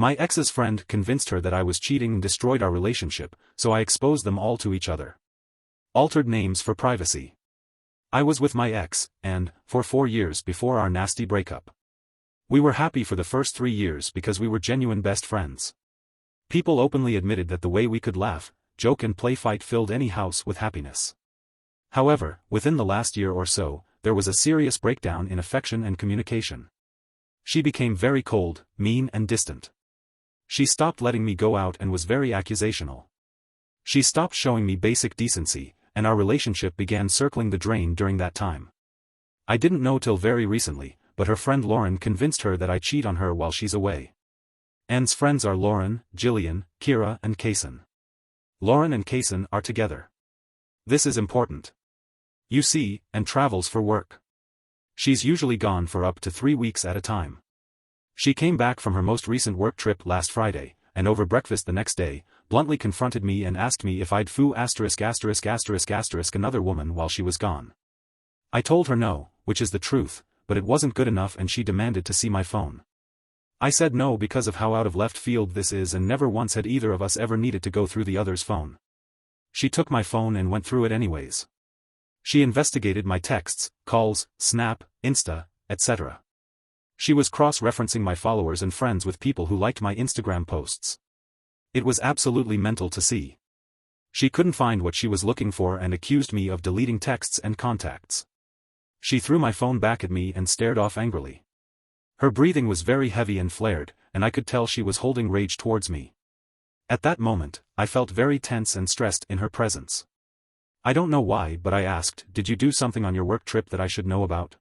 My ex's friend convinced her that I was cheating and destroyed our relationship, so I exposed them all to each other. Altered names for privacy. I was with my ex, and, for 4 years before our nasty breakup. We were happy for the first 3 years because we were genuine best friends. People openly admitted that the way we could laugh, joke and play fight filled any house with happiness. However, within the last year or so, there was a serious breakdown in affection and communication. She became very cold, mean and distant. She stopped letting me go out and was very accusational. She stopped showing me basic decency, and our relationship began circling the drain during that time. I didn't know till very recently, but her friend Lauren convinced her that I cheat on her while she's away. Anne's friends are Lauren, Jillian, Kira and Kaysen. Lauren and Kaysen are together. This is important. You see, Anne travels for work. She's usually gone for up to 3 weeks at a time. She came back from her most recent work trip last Friday, and over breakfast the next day, bluntly confronted me and asked me if I'd foo*** another woman while she was gone. I told her no, which is the truth, but it wasn't good enough and she demanded to see my phone. I said no because of how out of left field this is and never once had either of us ever needed to go through the other's phone. She took my phone and went through it anyways. She investigated my texts, calls, Snap, Insta, etc. She was cross-referencing my followers and friends with people who liked my Instagram posts. It was absolutely mental to see. She couldn't find what she was looking for and accused me of deleting texts and contacts. She threw my phone back at me and stared off angrily. Her breathing was very heavy and flared, and I could tell she was holding rage towards me. At that moment, I felt very tense and stressed in her presence. I don't know why, but I asked, "Did you do something on your work trip that I should know about?"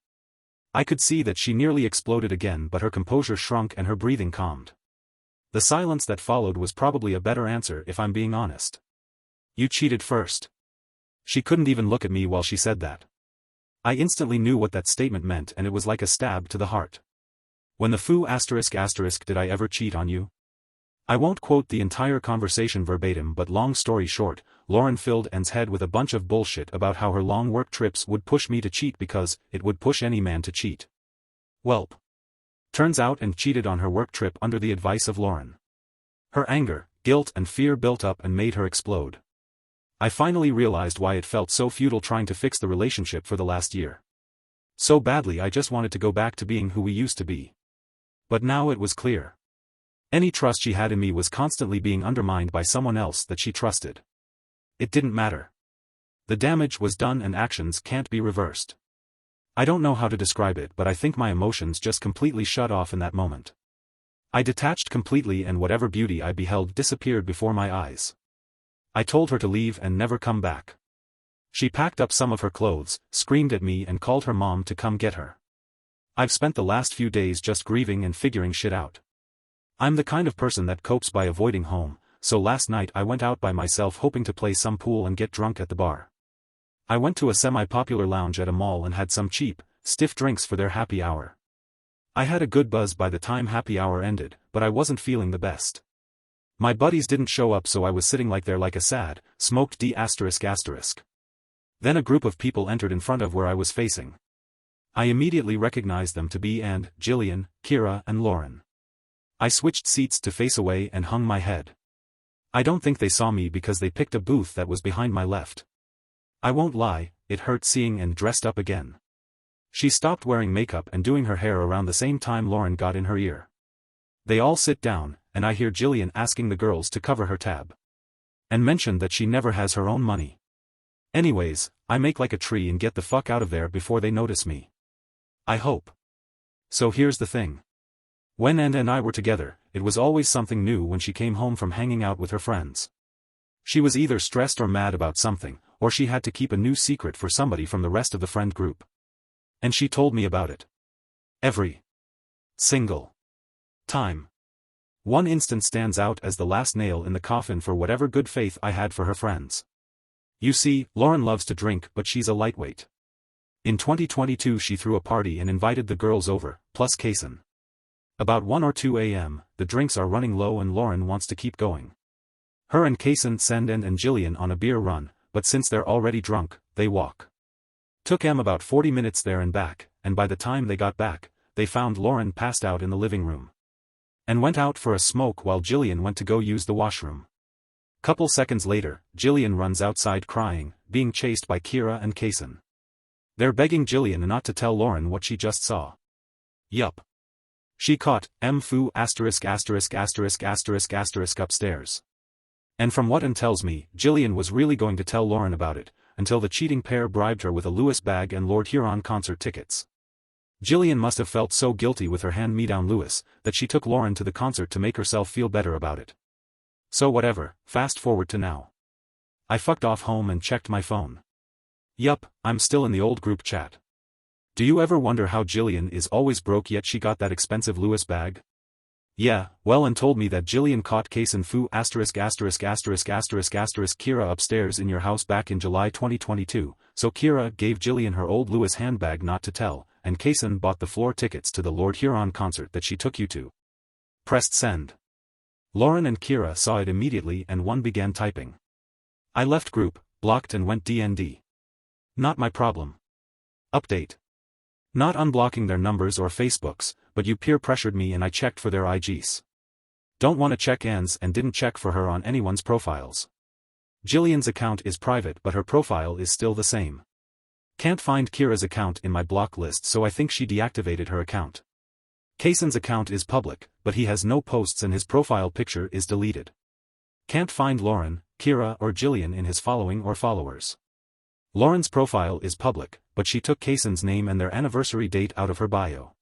I could see that she nearly exploded again, but her composure shrunk and her breathing calmed. The silence that followed was probably a better answer if I'm being honest. "You cheated first." She couldn't even look at me while she said that. I instantly knew what that statement meant and it was like a stab to the heart. When the foo***, did I ever cheat on you? I won't quote the entire conversation verbatim, but long story short, Lauren filled Anne's head with a bunch of bullshit about how her long work trips would push me to cheat because it would push any man to cheat. Welp. Turns out Anne cheated on her work trip under the advice of Lauren. Her anger, guilt and fear built up and made her explode. I finally realized why it felt so futile trying to fix the relationship for the last year. So badly I just wanted to go back to being who we used to be. But now it was clear. Any trust she had in me was constantly being undermined by someone else that she trusted. It didn't matter. The damage was done and actions can't be reversed. I don't know how to describe it, but I think my emotions just completely shut off in that moment. I detached completely and whatever beauty I beheld disappeared before my eyes. I told her to leave and never come back. She packed up some of her clothes, screamed at me and called her mom to come get her. I've spent the last few days just grieving and figuring shit out. I'm the kind of person that copes by avoiding home, so last night I went out by myself hoping to play some pool and get drunk at the bar. I went to a semi-popular lounge at a mall and had some cheap, stiff drinks for their happy hour. I had a good buzz by the time happy hour ended, but I wasn't feeling the best. My buddies didn't show up, so I was sitting there like a sad, smoked D****. Then a group of people entered in front of where I was facing. I immediately recognized them to be Anne, Jillian, Kira and Lauren. I switched seats to face away and hung my head. I don't think they saw me because they picked a booth that was behind my left. I won't lie, it hurt seeing Anne dressed up again. She stopped wearing makeup and doing her hair around the same time Lauren got in her ear. They all sit down, and I hear Jillian asking the girls to cover her tab. And mentioned that she never has her own money. Anyways, I make like a tree and get the fuck out of there before they notice me. I hope. So here's the thing. When Anne and I were together, it was always something new when she came home from hanging out with her friends. She was either stressed or mad about something, or she had to keep a new secret for somebody from the rest of the friend group. And she told me about it. Every single time. One instance stands out as the last nail in the coffin for whatever good faith I had for her friends. You see, Lauren loves to drink, but she's a lightweight. In 2022 she threw a party and invited the girls over, plus Kaysen. About 1 or 2 a.m., the drinks are running low and Lauren wants to keep going. Her and Kaysen send Anne and Jillian on a beer run, but since they're already drunk, they walk. Took them about 40 minutes there and back, and by the time they got back, they found Lauren passed out in the living room. and went out for a smoke while Jillian went to go use the washroom. Couple seconds later, Jillian runs outside crying, being chased by Kira and Kaysen. They're begging Jillian not to tell Lauren what she just saw. Yup. She caught Fu ****** upstairs. And from what Anne tells me, Jillian was really going to tell Lauren about it, until the cheating pair bribed her with a Lewis bag and Lord Huron concert tickets. Jillian must have felt so guilty with her hand-me-down Lewis, that she took Lauren to the concert to make herself feel better about it. So whatever, fast forward to now. I fucked off home and checked my phone. Yup, I'm still in the old group chat. Do you ever wonder how Jillian is always broke yet she got that expensive Lewis bag? Yeah, well, and told me that Jillian caught Kaysen Fu ****** Kira upstairs in your house back in July 2022, so Kira gave Jillian her old Lewis handbag not to tell, and Kaysen bought the floor tickets to the Lord Huron concert that she took you to. Pressed send. Lauren and Kira saw it immediately and one began typing. I left group, blocked and went DND. Not my problem. Update. Not unblocking their numbers or Facebooks, but you peer pressured me and I checked for their IGs. Don't want to check Anne's and didn't check for her on anyone's profiles. Jillian's account is private but her profile is still the same. Can't find Kira's account in my block list so I think she deactivated her account. Kaysen's account is public, but he has no posts and his profile picture is deleted. Can't find Lauren, Kira or Jillian in his following or followers. Lauren's profile is public, but she took Kaysen's name and their anniversary date out of her bio.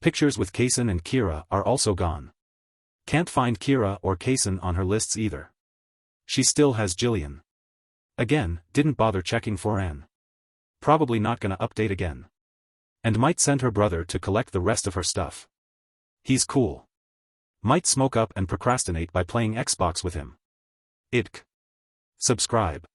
Pictures with Kaysen and Kira are also gone. Can't find Kira or Kaysen on her lists either. She still has Jillian. Again, didn't bother checking for Anne. Probably not gonna update again. And might send her brother to collect the rest of her stuff. He's cool. Might smoke up and procrastinate by playing Xbox with him. Idk. Subscribe.